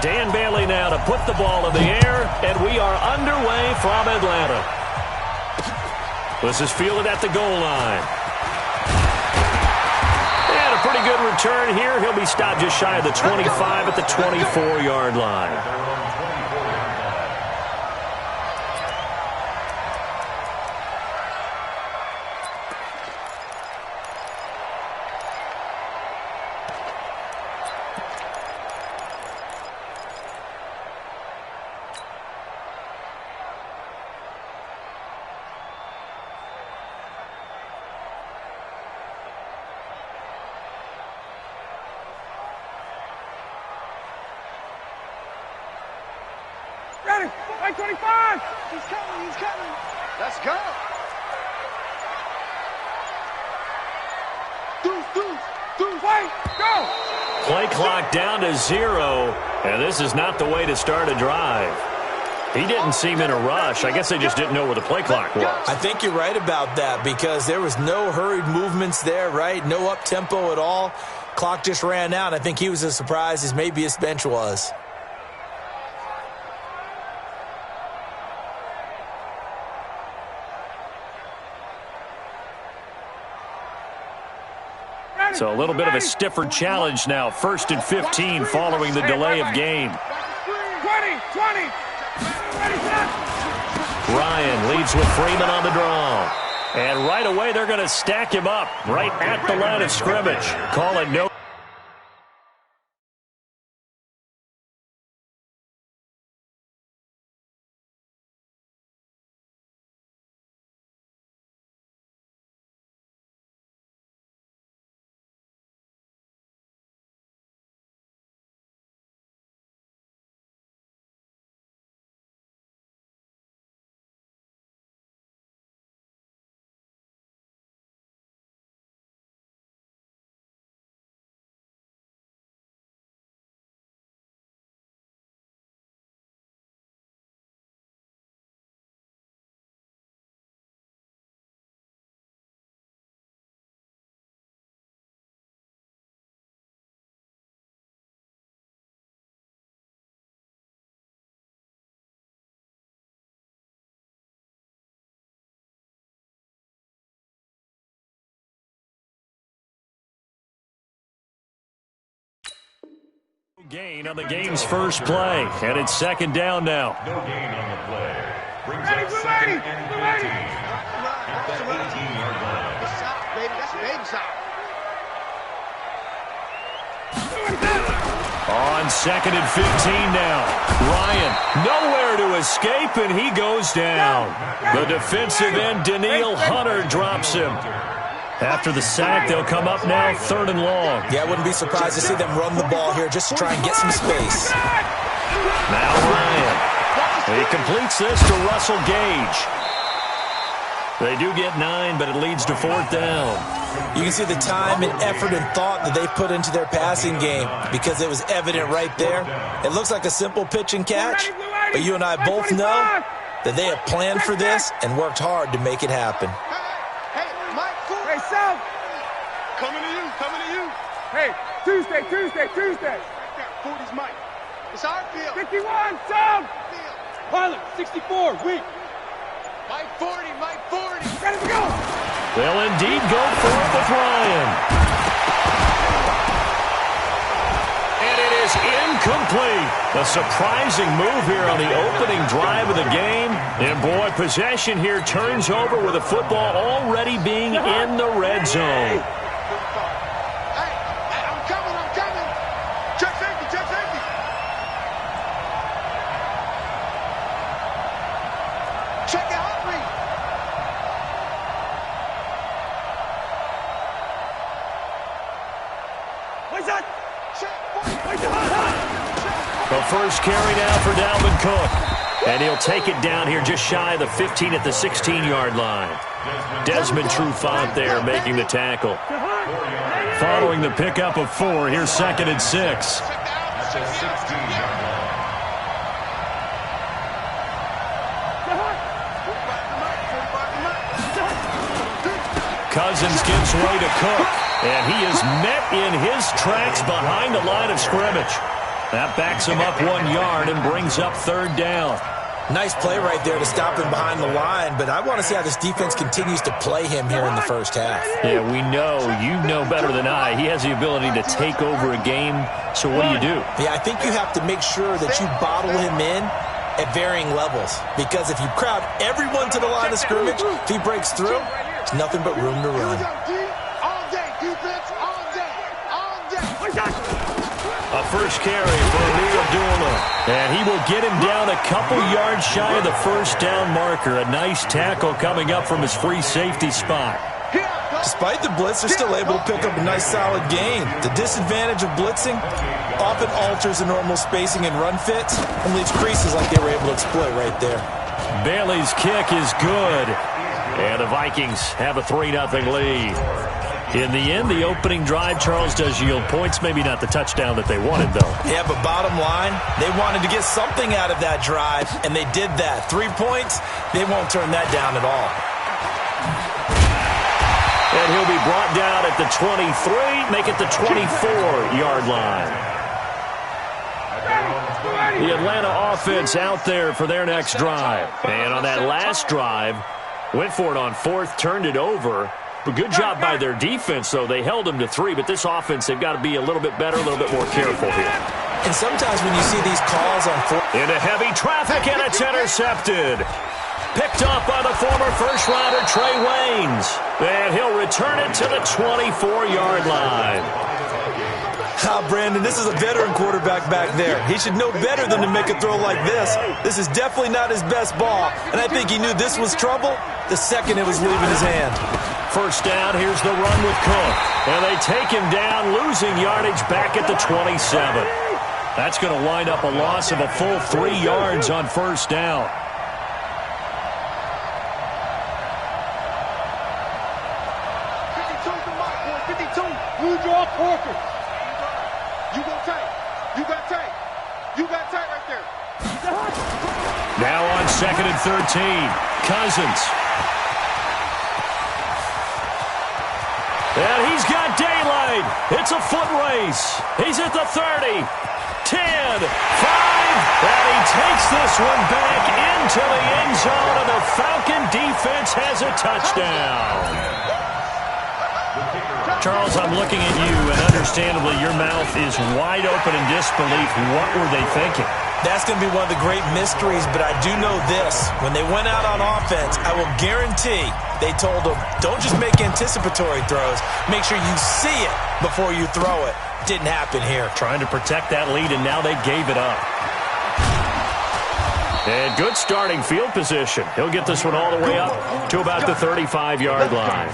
Dan Bailey now to put the ball in the air, and we are underway from Atlanta. This is fielded at the goal line. And a pretty good return here. He'll be stopped just shy of the 25 at the 24-yard line. Ready, line 25. He's coming, he's coming. Let's go. Deuce, wait, go. Play clock down to 0, and this is not the way to start a drive. He didn't seem in a rush. I guess they just didn't know where the play clock was. I think you're right about that because there was no hurried movements there, right? No up-tempo at all. Clock just ran out. I think he was as surprised as maybe his bench was. So a little bit of a stiffer challenge now. 1st and 15 following the delay of game. 20. Ready, set. Ryan leads with Freeman on the draw. And right away they're going to stack him up right at the line of scrimmage. Call it no. Gain on the game's first play, and it's 2nd down now. No gain on the play. Brings up 2nd and 15 at the 18-yard line. That's baby On 2nd and 15 now. Ryan nowhere to escape, and he goes down. The defensive end, Daniil Hunter, drops him. After the sack, they'll come up now 3rd and long. Yeah, I wouldn't be surprised to see them run the ball here just to try and get some space. Now Ryan. He completes this to Russell Gage. They do get 9, but it leads to 4th down. You can see the time and effort and thought that they put into their passing game because it was evident right there. It looks like a simple pitch and catch, but you and I both know that they have planned for this and worked hard to make it happen. Hey, South. Coming to you. Hey, Tuesday. 40's Mike. It's our field. 51, South. Pilot, 64, weak. Mike 40. Ready to go. They'll indeed go for it with Ryan. And it is incomplete. A surprising move here on the opening drive of the game. And boy, possession here turns over with the football already being in the red zone. Hey, I'm coming. Check safety. Check it out, Reed. What's that? The first carry now for Dalvin Cook. And he'll take it down here just shy of the 15 at the 16-yard line. Desmond Trufant there making the tackle. Following the pickup of 4, here's 2nd and 6. At the 16-yard line. Cousins gives way to Cook. And he is met in his tracks behind the line of scrimmage. That backs him up 1 yard and brings up third down. Nice play right there to stop him behind the line, but I want to see how this defense continues to play him here in the first half. Yeah, we know. You know better than I. He has the ability to take over a game, so what do? Yeah, I think you have to make sure that you bottle him in at varying levels, because if you crowd everyone to the line of scrimmage, if he breaks through, it's nothing but room to run. A first carry for Amir Abdullah. And he will get him down a couple yards shy of the first down marker. A nice tackle coming up from his free safety spot. Despite the blitz, they're still able to pick up a nice solid gain. The disadvantage of blitzing often alters the normal spacing and run fits and leaves creases like they were able to exploit right there. Bailey's kick is good. And the Vikings have a 3-0 lead. In the end, the opening drive, Charles, does yield points. Maybe not the touchdown that they wanted, though. Yeah, but bottom line, they wanted to get something out of that drive, and they did that. 3 points, they won't turn that down at all. And he'll be brought down at the 23, make it the 24-yard line. The Atlanta offense out there for their next drive. And on that last drive, went for it on fourth, turned it over. But good job by their defense, though. They held them to 3, but this offense, they've got to be a little bit better, a little bit more careful here. And sometimes when you see these calls on fourth... Into heavy traffic, and it's intercepted. Picked off by the former first-rounder Trey Waynes. And he'll return it to the 24-yard line. Brandon, this is a veteran quarterback back there. He should know better than to make a throw like this. This is definitely not his best ball, and I think he knew this was trouble the second it was leaving his hand. First down, here's the run with Cook. And they take him down, losing yardage back at the 27. That's going to wind up a loss of a full 3 yards on first down. You draw Corker. You go tight. You got tight. You got tight right there. Now on 2nd and 13. Cousins. And he's got daylight. It's a foot race. He's at the 30, 10, 5, and he takes this one back into the end zone, and the Falcon defense has a touchdown. Charles, I'm looking at you, and understandably your mouth is wide open in disbelief. What were they thinking? That's going to be one of the great mysteries, but I do know this. When they went out on offense, I will guarantee they told them, don't just make anticipatory throws. Make sure you see it before you throw it. Didn't happen here. Trying to protect that lead, and now they gave it up. And good starting field position. He'll get this one all the way up to about the 35-yard line.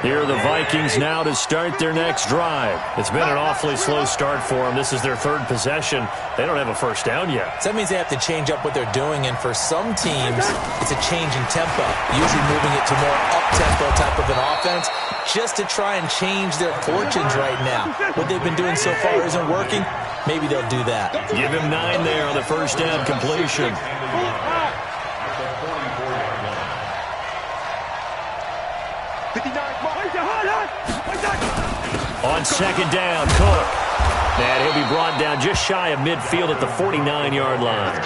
Here are the Vikings now to start their next drive. It's been an awfully slow start for them. This is their third possession. They don't have a first down yet. So that means they have to change up what they're doing, and for some teams, it's a change in tempo, usually moving it to more up-tempo type of an offense, just to try and change their fortunes right now. What they've been doing so far isn't working. Maybe they'll do that. Give him 9 there on the first down completion. On second down, Cook. And he'll be brought down just shy of midfield at the 49-yard line.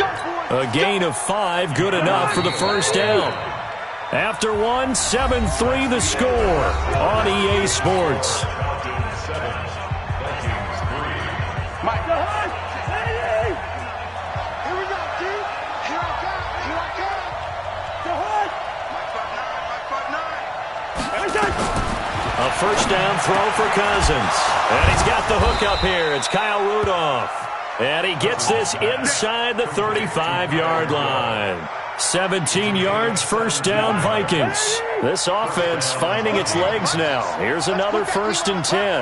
A gain of 5, good enough for the first down. After 1, 7-3 the score on EA Sports. A first down throw for Cousins. And he's got the hook up here. It's Kyle Rudolph. And he gets this inside the 35-yard line. 17 yards, first down Vikings. This offense finding its legs now. Here's another 1st and 10.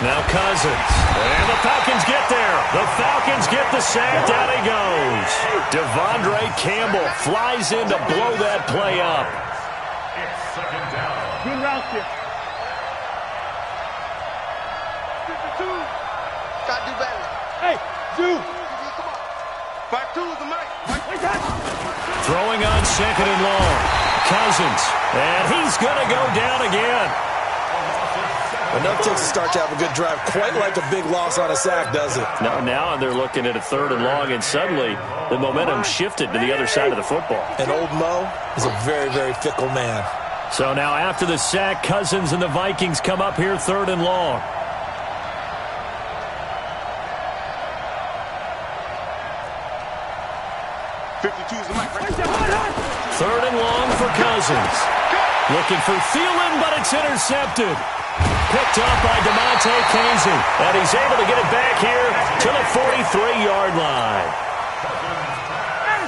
Now Cousins. And the Falcons get there. The Falcons get the sack. Down he goes. Devondre Campbell flies in to blow that play up. Good route here. 52. Gotta do better. Hey, dude. Come on. 5-2 is the mic. Throwing on 2nd and long. Cousins. And he's going to go down again. Enough takes a start to have a good drive. Quite like a big loss on a sack, does it? No, now they're looking at a 3rd and long, and suddenly the momentum shifted to the other side of the football. And old Mo is a very, very fickle man. So now after the sack, Cousins and the Vikings come up here 3rd and long. Third and long for Cousins. Looking for Thielen, but it's intercepted. Picked up by DeMonte Casey. And he's able to get it back here to the 43-yard line.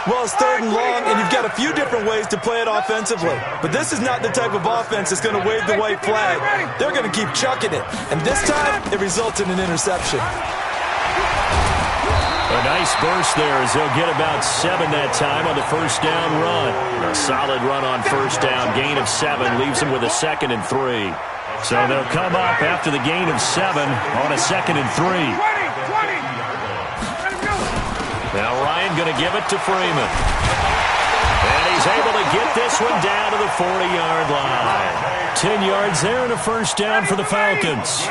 Well, it's 3rd and long, and you've got a few different ways to play it offensively. But this is not the type of offense that's going to wave the white flag. They're going to keep chucking it. And this time, it results in an interception. A nice burst there as they'll get about 7 that time on the first down run. A solid run on first down. Gain of 7 leaves them with a 2nd and 3. So they'll come up after the gain of 7 on a 2nd and 3. Now Ryan going to give it to Freeman. And he's able to get this one down to the 40-yard line. 10 yards there and a first down for the Falcons.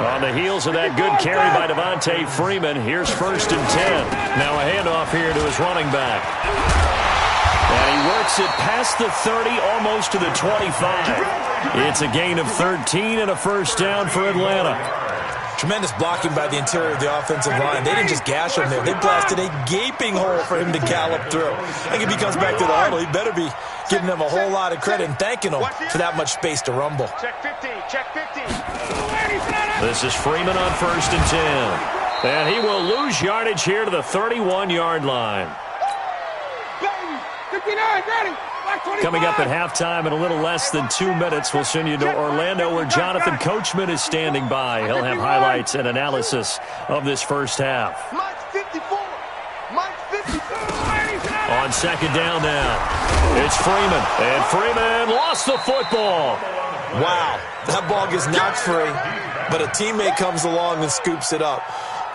On the heels of that good carry by Devontae Freeman, here's 1st and 10. Now a handoff here to his running back. And he works it past the 30, almost to the 25. It's a gain of 13 and a first down for Atlanta. Tremendous blocking by the interior of the offensive line. They didn't just gash him there. They blasted a gaping hole for him to gallop through. I think if he comes back to the huddle, he better be giving them a whole lot of credit and thanking them for that much space to rumble. Check 50, check 50. This is Freeman on 1st and 10. And he will lose yardage here to the 31-yard line. 59, ready. Coming up at halftime in a little less than 2 minutes, we'll send you to Orlando where Jonathan Coachman is standing by. He'll have highlights and analysis of this first half. Mike's 54. Mike's 54. On 2nd down now, it's Freeman. And Freeman lost the football. Wow, that ball gets knocked free, but a teammate comes along and scoops it up.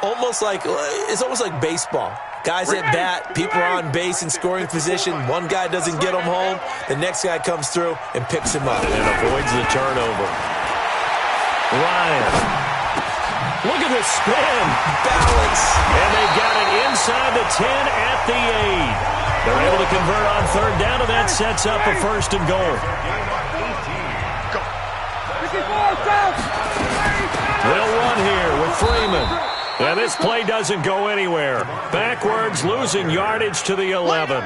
It's almost like baseball. Guys at bat, people are on base in scoring position. One guy doesn't get him home. The next guy comes through and picks him up. And avoids the turnover. Ryan. Look at the spin. Balance. And they got it inside the 10 at the 8. They're able to convert on 3rd down, and that sets up a 1st and goal. They'll run here with Freeman. And this play doesn't go anywhere. Backwards, losing yardage to the 11.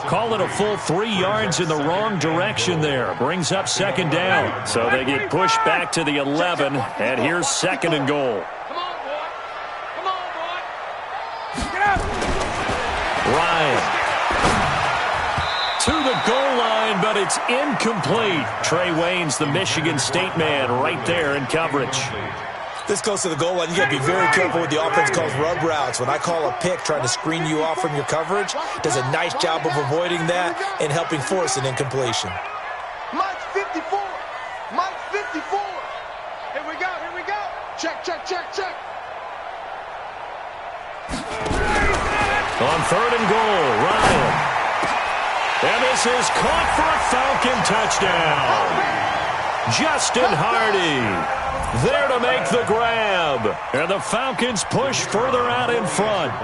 Call it a full 3 yards in the wrong direction there. Brings up 2nd down. So they get pushed back to the 11, and here's 2nd and goal. Come on, boy. Come on, boy. Get up. Ryan. To the goal line, but it's incomplete. Trey Waynes, the Michigan State man, right there in coverage. This close to the goal line, you got to be very careful with the offense calls rub routes. When I call a pick trying to screen you off from your coverage, does a nice job of avoiding that and helping force an incompletion. Mike's 54. Mike's 54. Here we go, here we go. Check, check, check, check. On 3rd and goal, Ryan. And this is caught for a Falcon touchdown. Justin Hardy there to make the grab. And the Falcons push further out in front.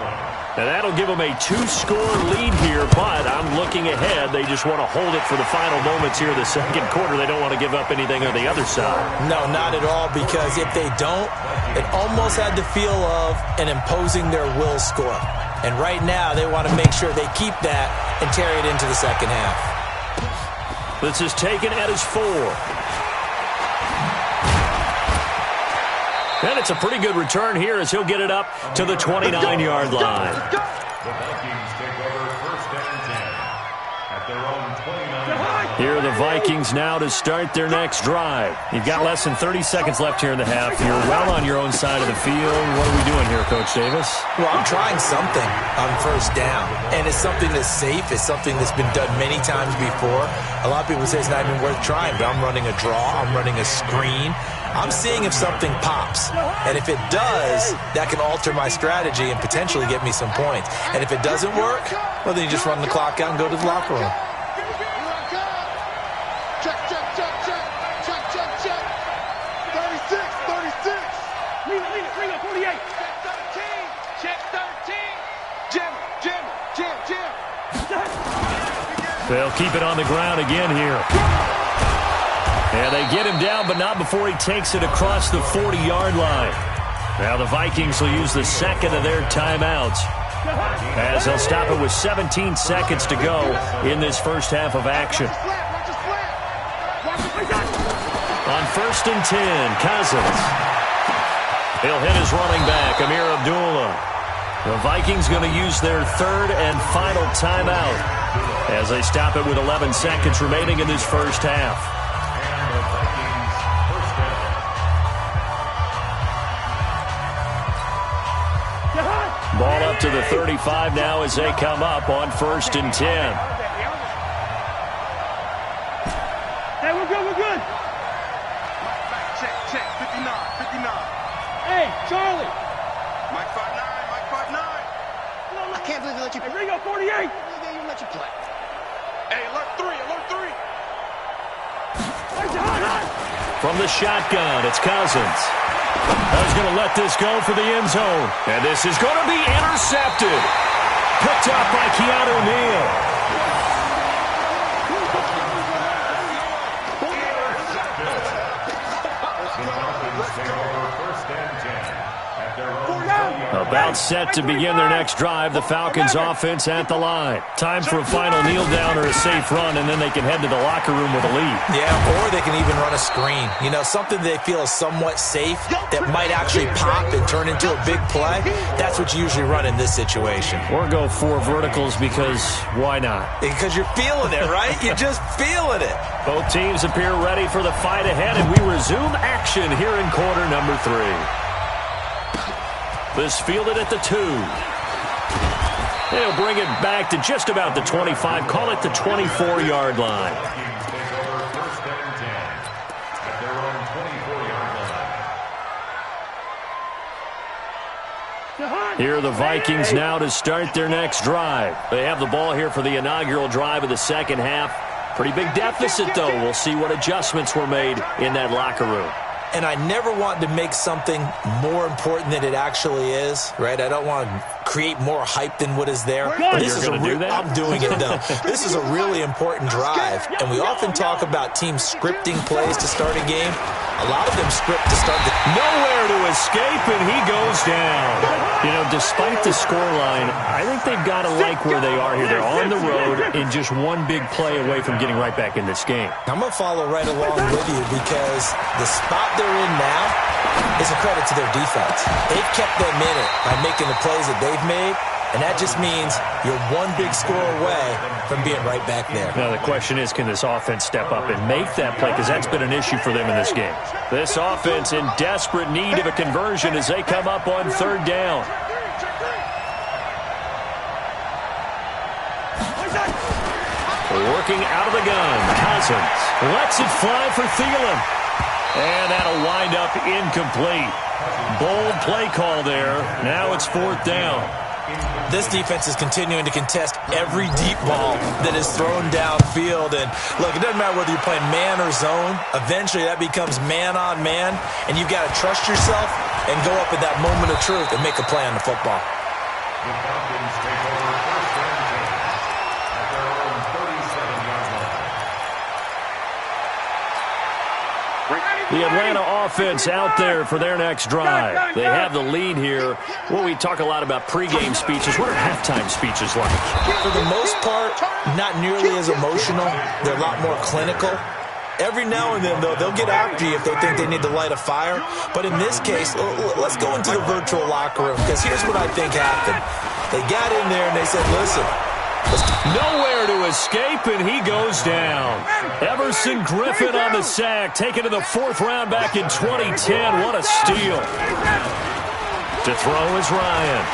And that'll give them a 2-score lead here, but I'm looking ahead. They just want to hold it for the final moments here in the 2nd quarter. They don't want to give up anything on the other side. No, not at all, because if they don't, it almost had the feel of an imposing their will score. And right now, they want to make sure they keep that and carry it into the 2nd half. This is taken at his 4. And it's a pretty good return here as he'll get it up to the 29-yard line. The Vikings take over 1st and 10 at their own 29. Here are the Vikings now to start their next drive. You've got less than 30 seconds left here in the half. You're well on your own side of the field. What are we doing here, Coach Davis? Well, I'm trying something on 1st down, and it's something that's safe. It's something that's been done many times before. A lot of people say it's not even worth trying, but I'm running a draw. I'm running a screen. I'm seeing if something pops. And if it does, that can alter my strategy and potentially get me some points. And if it doesn't work, well, then you just run the clock out and go to the locker room. Check, check, check, check. Check, check, check. Leave it, 48. Check 13. Jim. They'll keep it on the ground again here. And they get him down, but not before he takes it across the 40-yard line. Now the Vikings will use the second of their timeouts, as they'll stop it with 17 seconds to go in this first half of action. On 1st and 10, Cousins. He'll hit his running back, Amir Abdullah. The Vikings going to use their third and final timeout as they stop it with 11 seconds remaining in this first half. Ball up to the 35 now as they come up on 1st and 10. Hey, we're good. Check, 59. Hey, Charlie. Mike 5'9". I can't believe they let you play. Hey, Ringo, 48. I can't believe they even let you play. Hey, alert 3. From the shotgun, it's Cousins. He's going to let this go for the end zone. And this is going to be intercepted. Picked up by Keanu Neal. About set to begin their next drive. The Falcons offense at the line. Time for a final kneel down or a safe run, and then they can head to the locker room with a lead. Yeah, or they can even run a screen. You know, something they feel is somewhat safe that might actually pop and turn into a big play. That's what you usually run in this situation. Or go 4 verticals because why not? Because you're feeling it, right? You're just feeling it. Both teams appear ready for the fight ahead, and we resume action here in quarter number 3. This fielded at the 2. They'll bring it back to just about the 25. Call it the 24-yard line. Here are the Vikings now to start their next drive. They have the ball here for the inaugural drive of the second half. Pretty big deficit, though. We'll see what adjustments were made in that locker room. And I never want to make something more important than it actually is, right? I don't want to create more hype than what is there. But this is do that? I'm doing it, though. This is a really important drive, and we often talk about teams scripting plays to start a game. A lot of them script to start the... Nowhere to escape, and he goes down. You know, despite the scoreline, I think they've got to like where they are here. They're on the road and just one big play away from getting right back in this game. I'm going to follow right along with you because the spot they're in now is a credit to their defense. They've kept them in it by making the plays that they've made, and that just means you're one big score away from being right back there. Now the question is, can this offense step up and make that play? Because that's been an issue for them in this game. This offense in desperate need of a conversion as they come up on 3rd down. Working out of the gun, Cousins lets it fly for Thielen. And that'll wind up incomplete. Bold play call there. Now it's 4th down. This defense is continuing to contest every deep ball that is thrown downfield. And, look, it doesn't matter whether you're playing man or zone. Eventually, that becomes man-on-man, and you've got to trust yourself and go up at that moment of truth and make a play on the football. The Falcons take over 1st and 10 at their own 37-yard line. The Atlanta offense out there for their next drive. They have the lead here. Well, we talk a lot about pregame speeches. What are halftime speeches like? For the most part, not nearly as emotional. They're a lot more clinical. Every now and then, though, they'll get after you if they think they need to light a fire. But in this case, let's go into the virtual locker room, because here's what I think happened. They got in there and they said, listen. Nowhere to escape, and he goes down. Everson Griffin on the sack, taken to the 4th round back in 2010. What a steal. To throw is Ryan.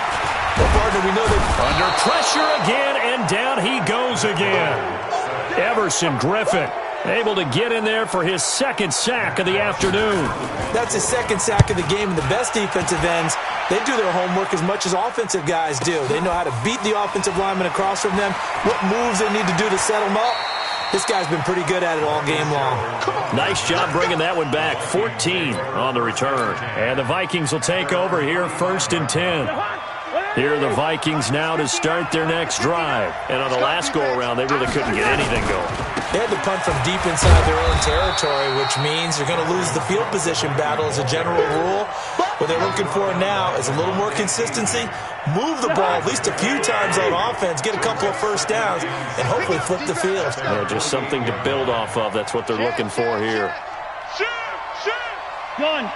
Well, partner, we know that under pressure again, and down he goes again. Everson Griffin able to get in there for his 2nd sack of the afternoon. That's his 2nd sack of the game, and the best defensive ends, they do their homework as much as offensive guys do. They know how to beat the offensive lineman across from them, what moves they need to do to set them up. This guy's been pretty good at it all game long. Nice job bringing that one back. 14 on the return. And the Vikings will take over here, 1st and 10. Here are the Vikings now to start their next drive. And on the last go-around, they really couldn't get anything going. They had to punt from deep inside their own territory, which means they're going to lose the field position battle as a general rule. What they're looking for now is a little more consistency, move the ball at least a few times on offense, get a couple of first downs, and hopefully flip the field. Yeah, just something to build off of. That's what they're looking for here. Gun.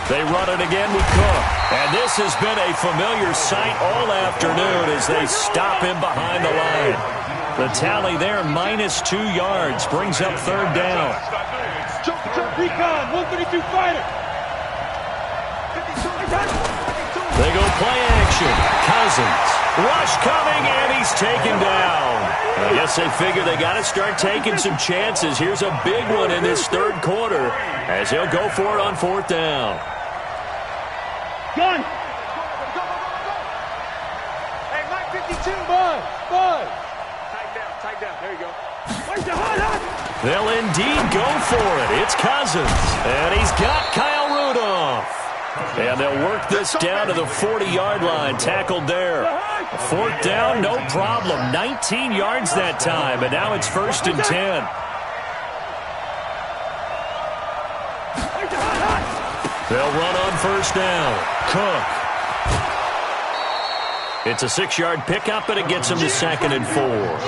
They run it again with Cook. And this has been a familiar sight all afternoon as they stop him behind the line. The tally there, -2 yards, brings up 3rd down. Recon, 132 fighter. They go play action. Cousins. Rush coming, and he's taken down. I guess they figure they got to start taking some chances. Here's a big one in this 3rd quarter as he'll go for it on 4th down. Gun. Hey, Mike 52. Bud. Tight down. There you go. They'll indeed go for it. It's Cousins. And he's got Kyle Rudolph. And they'll work this down to the 40-yard line. Tackled there. 4th down, no problem. 19 yards that time. And now it's 1st and 10. They'll run on 1st down. Cook. It's a 6-yard pickup, and it gets him to 2nd and 4.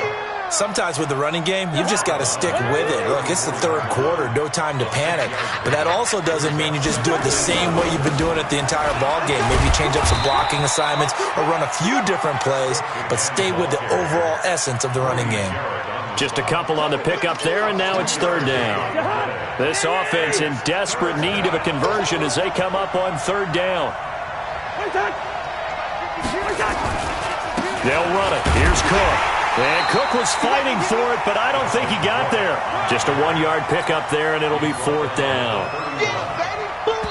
Sometimes with the running game, you've just got to stick with it. Look, it's the 3rd quarter, no time to panic. But that also doesn't mean you just do it the same way you've been doing it the entire ball game. Maybe change up some blocking assignments or run a few different plays, but stay with the overall essence of the running game. Just a couple on the pickup there, and now it's 3rd down. This offense in desperate need of a conversion as they come up on 3rd down. They'll run it. Here's Cook. And Cook was fighting for it, but I don't think he got there. Just a 1-yard pickup there, and it'll be 4th down.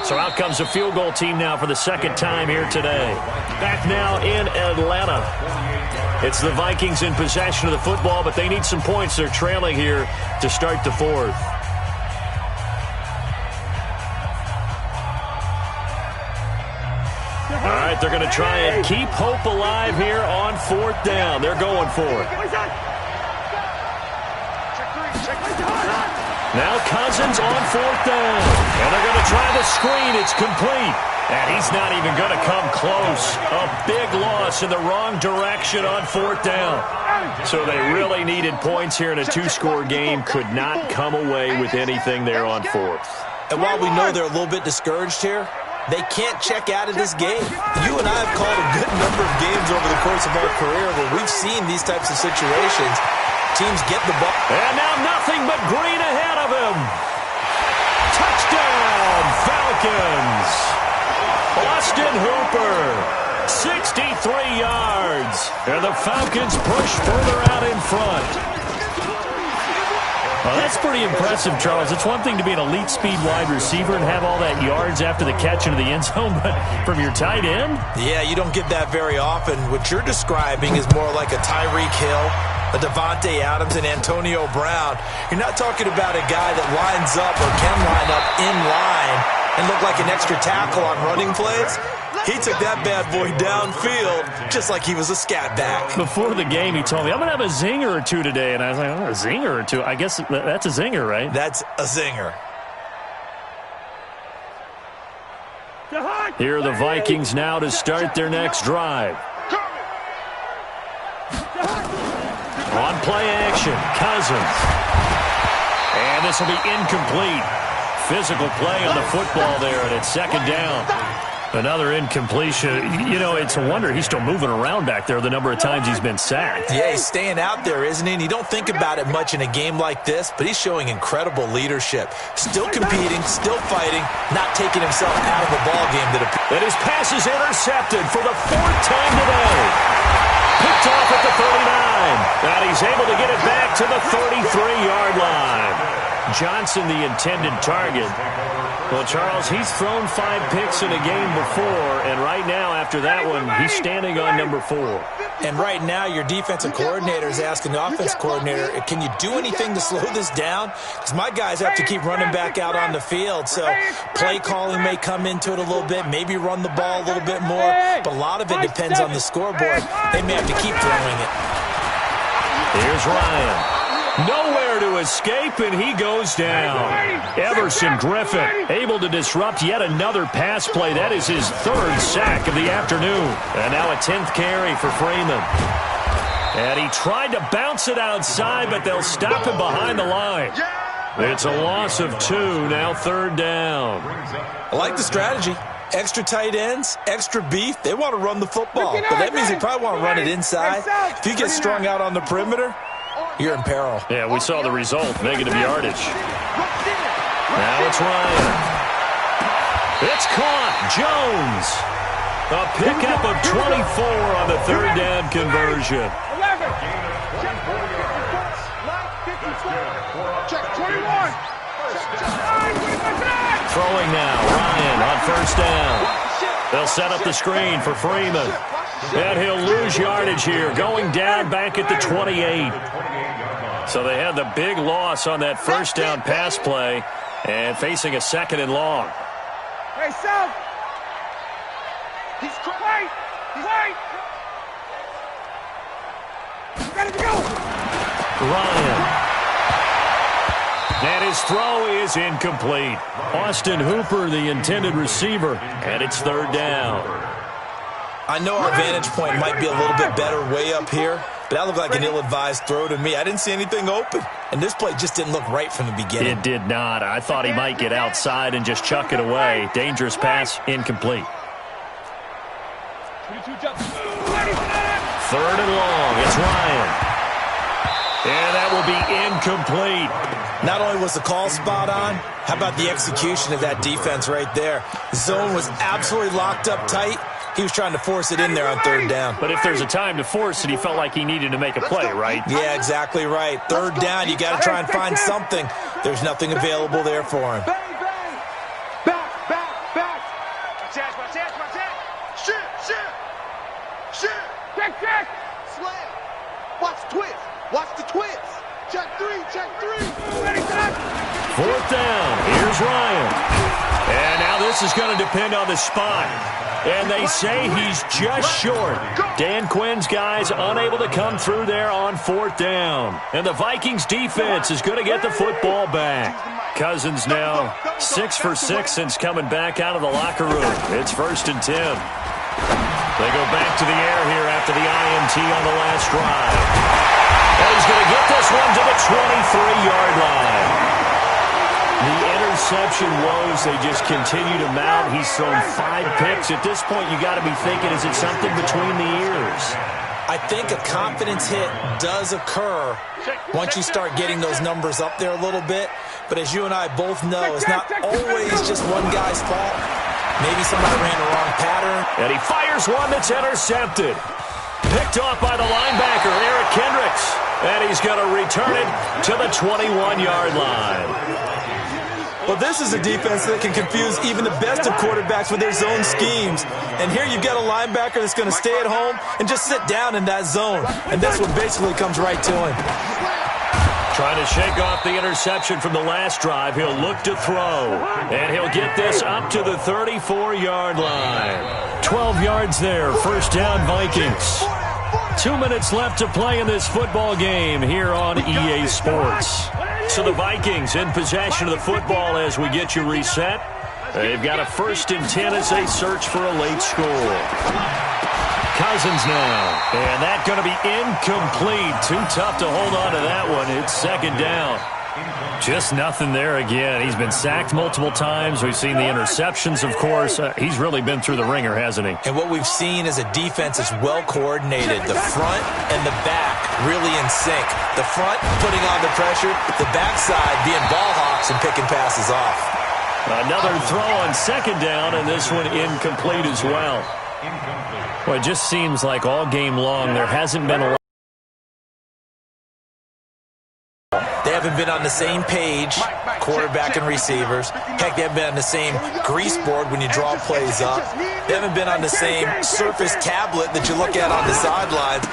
So out comes the field goal team now for the 2nd time here today. Back now in Atlanta. It's the Vikings in possession of the football, but they need some points. They're trailing here to start the 4th. All right, they're going to try and keep hope alive here on 4th down. They're going for it. Now Cousins on 4th down. And they're going to try the screen. It's complete. And he's not even going to come close. A big loss in the wrong direction on 4th down. So they really needed points here in a 2-score game. Could not come away with anything there on 4th. And while we know they're a little bit discouraged here, they can't check out of this game. You and I have called a good number of games over the course of our career where we've seen these types of situations. Teams get the ball. And now nothing but green ahead of him. Touchdown, Falcons. Austin Hooper, 63 yards. And the Falcons push further out in front. Well, that's pretty impressive, Charles. It's one thing to be an elite speed wide receiver and have all that yards after the catch into the end zone, but from your tight end? Yeah, you don't get that very often. What you're describing is more like a Tyreek Hill, a Devontae Adams, and Antonio Brown. You're not talking about a guy that lines up or can line up in line and look like an extra tackle on running plays. He took that bad boy downfield just like he was a scat back. Before the game, he told me, I'm going to have a zinger or two today. And I was like, oh, a zinger or two? I guess that's a zinger, right? That's a zinger. Here are the Vikings now to start their next drive. On play action, Cousins. And this will be incomplete. Physical play on the football there, and it's 2nd down. Another incompletion. You know, it's a wonder he's still moving around back there the number of times he's been sacked. Yeah, he's staying out there, isn't he? And you don't think about it much in a game like this, but he's showing incredible leadership. Still competing, still fighting, not taking himself out of the ball game. And his pass is intercepted for the 4th time today. Picked off at the 39. And he's able to get it back to the 33-yard line. Johnson, the intended target. Well, Charles, he's thrown 5 picks in a game before, and right now, after that one, he's standing on number 4. And right now, your defensive coordinator is asking the offensive coordinator, can you do anything to slow this down? Because my guys have to keep running back out on the field. So play calling may come into it a little bit, maybe run the ball a little bit more. But a lot of it depends on the scoreboard. They may have to keep throwing it. Here's Ryan. Nowhere to escape, and he goes down. Everson Griffin able to disrupt yet another pass play. That is his 3rd sack of the afternoon. And now a 10th carry for Freeman. And he tried to bounce it outside, but they'll stop him behind the line. It's a loss of 2, now 3rd down. I like the strategy. Extra tight ends, extra beef. They want to run the football, but that means they probably want to run it inside. If you get strung out on the perimeter, you're in peril. Yeah, we saw the result, negative yardage. Now it's Ryan. It's caught. Jones. A pickup of 24 on the 3rd down conversion. Check 21. Throwing now. Ryan on 1st down. They'll set up the screen for Freeman. And he'll lose yardage here, going down back at the 28. So they had the big loss on that 1st down pass play and facing a 2nd and long. Hey, South. He's right. Right. Ready to go. Ryan. And his throw is incomplete. Austin Hooper, the intended receiver, and it's 3rd down. I know our vantage point might be a little bit better way up here, but that looked like an ill-advised throw to me. I didn't see anything open, and this play just didn't look right from the beginning. It did not. I thought he might get outside and just chuck it away. Dangerous pass, incomplete. 3rd and long. It's Ryan. And that will be incomplete. Not only was the call spot on, how about the execution of that defense right there? The zone was absolutely locked up tight. He was trying to force it in there on 3rd down. But if there's a time to force it, he felt like he needed to make a play, right? Yeah, exactly right. 3rd down, you got to try and find something. There's nothing available there for him. Back. Shit. Check. Slam. Watch the twist. Watch the twist. Check 3. Ready, 4th down. Here's Ryan. And now this is going to depend on the spot. And they say he's just short. Dan Quinn's guys unable to come through there on 4th down. And the Vikings defense is going to get the football back. Cousins now 6 for 6 since coming back out of the locker room. It's 1st and 10. They go back to the air here after the INT on the last drive. And he's going to get this one to the 23-yard line. The interception woes, they just continue to mount. He's thrown 5 picks. At this point, you got to be thinking, is it something between the ears? I think a confidence hit does occur once you start getting those numbers up there a little bit. But as you and I both know, it's not always just one guy's fault. Maybe somebody ran the wrong pattern. And he fires one that's intercepted. Picked off by the linebacker, Eric Kendricks. And he's going to return it to the 21-yard line. Well, this is a defense that can confuse even the best of quarterbacks with their zone schemes. And here you've got a linebacker that's going to stay at home and just sit down in that zone. And that's what basically comes right to him. Trying to shake off the interception from the last drive. He'll look to throw. And he'll get this up to the 34-yard line. 12 yards there. 1st down, Vikings. 2 minutes left to play in this football game here on EA Sports. So the Vikings in possession of the football as we get you reset. They've got a 1st and 10 as they search for a late score. Cousins now. And that going to be incomplete. Too tough to hold on to that one. It's 2nd down. Just nothing there again. He's been sacked multiple times. We've seen the interceptions, of course. He's really been through the ringer, hasn't he? And what we've seen is a defense that's well coordinated. The front and the back really in sync. The front putting on the pressure, the backside being ball hawks and picking passes off. Another throw on 2nd down, and this one incomplete as well. Well, it just seems like all game long there hasn't been a lot. They haven't haven't been on the same page, quarterback and receivers. Heck, they haven't been on the same grease board when you draw plays up. They haven't been on the same Surface tablet that you look at on the sidelines.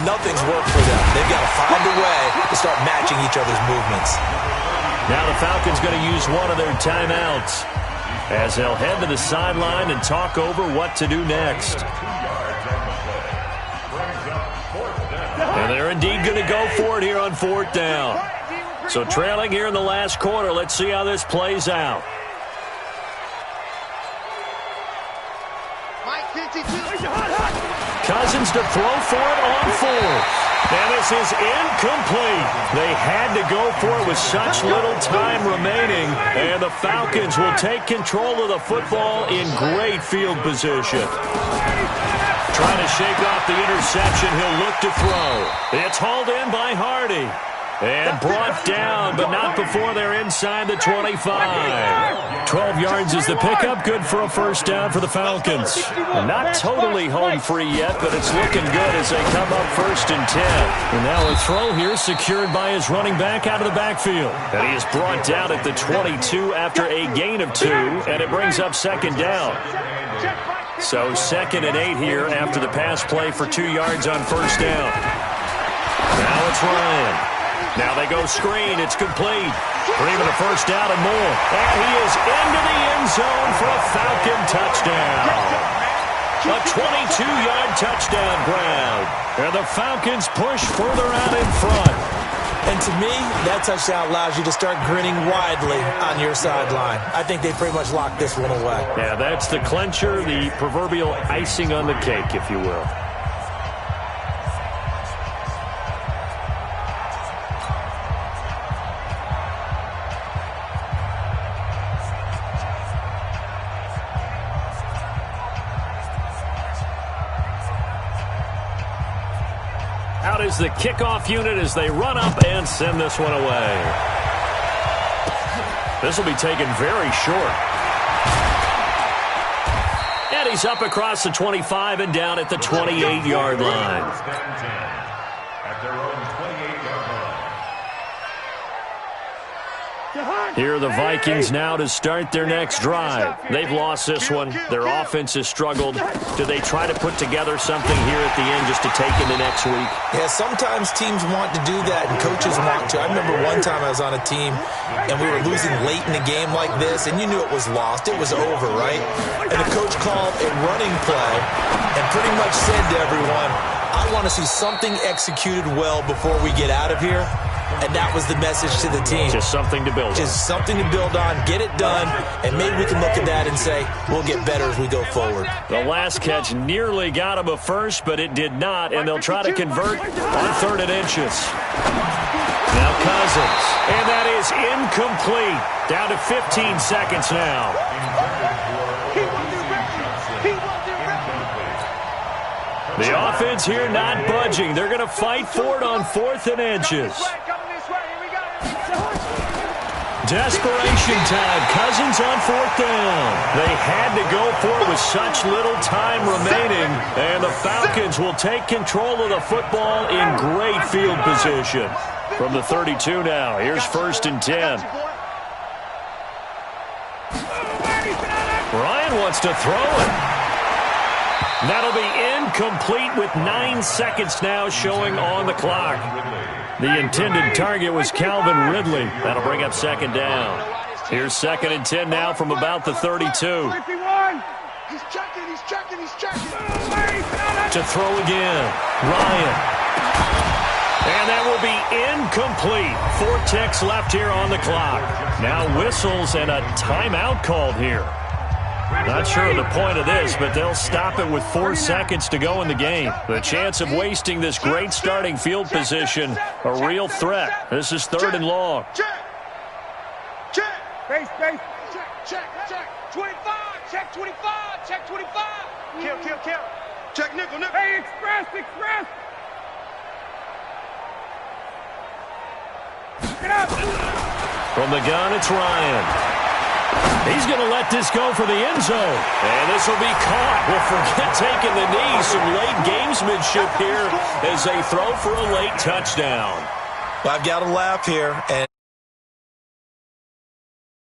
Nothing's worked for them. They've got to find a way to start matching each other's movements. Now the Falcons going to use one of their timeouts as they'll head to the sideline and talk over what to do next. And they're indeed going to go for it here on 4th down. So trailing here in the last quarter, let's see how this plays out. Cousins to throw for it on 4th. And this is incomplete. They had to go for it with such little time remaining. And the Falcons will take control of the football in great field position. Trying to shake off the interception. He'll look to throw. It's hauled in by Hardy. And brought down, but not before they're inside the 25. 12 yards is the pickup. Good for a first down for the Falcons. Not totally home free yet, but it's looking good as they come up 1st and 10. And now a throw here secured by his running back out of the backfield. And he is brought down at the 22 after a gain of 2, and it brings up 2nd down. So 2nd and 8 here after the pass play for 2 yards on 1st down. Now it's Ryan. Now they go screen. It's complete. For even a first down and more. And he is into the end zone for a Falcon touchdown. A 22-yard touchdown grab. And the Falcons push further out in front. And to me, that touchdown allows you to start grinning widely on your sideline. I think they pretty much locked this one away. Yeah, that's the clincher, the proverbial icing on the cake, if you will. Out is the kickoff unit as they run up and send this one away. This will be taken very short. And he's up across the 25 and down at the 28-yard line. At their own 28-yard line. Here are the Vikings now to start their next drive. They've lost this one. Their offense has struggled. Do they try to put together something here at the end just to take into next week? Yeah, sometimes teams want to do that and coaches want to. I remember one time I was on a team and we were losing late in a game like this and you knew it was lost. It was over, right? And the coach called a running play and pretty much said to everyone, I want to see something executed well before we get out of here. And that was the message to the team. Just something to build on. Just something to build on, get it done, and maybe we can look at that and say, we'll get better as we go forward. The last catch nearly got him a first, but it did not, and they'll try to convert on 3rd and inches. Now Cousins, and that is incomplete. Down to 15 seconds now. The offense here not budging. They're going to fight for it on 4th and inches. Desperation time. Cousins on 4th down. They had to go for it with such little time remaining. And the Falcons will take control of the football in great field position. From the 32 now. Here's 1st and 10. Ryan wants to throw it. That'll be incomplete with 9 seconds now showing on the clock. The intended target was Calvin Ridley. That'll bring up 2nd down. Here's 2nd and 10 now from about the 32. He's checking. To throw again. Ryan. And that will be incomplete. 4 ticks left here on the clock. Now whistles and a timeout called here. Not sure of the point of this, but they'll stop it with 4 seconds to go in the game. The chance of wasting this great starting field position, a real threat. This is 3rd and long. Check. Base. Check. 25. Check 25. Check 25. Kill. Check nickel. Hey, express. Get up. From the gun, it's Ryan. He's going to let this go for the end zone. And this will be caught. We'll forget taking the knee. Some late gamesmanship here as they throw for a late touchdown. Well, I've got to laugh here. And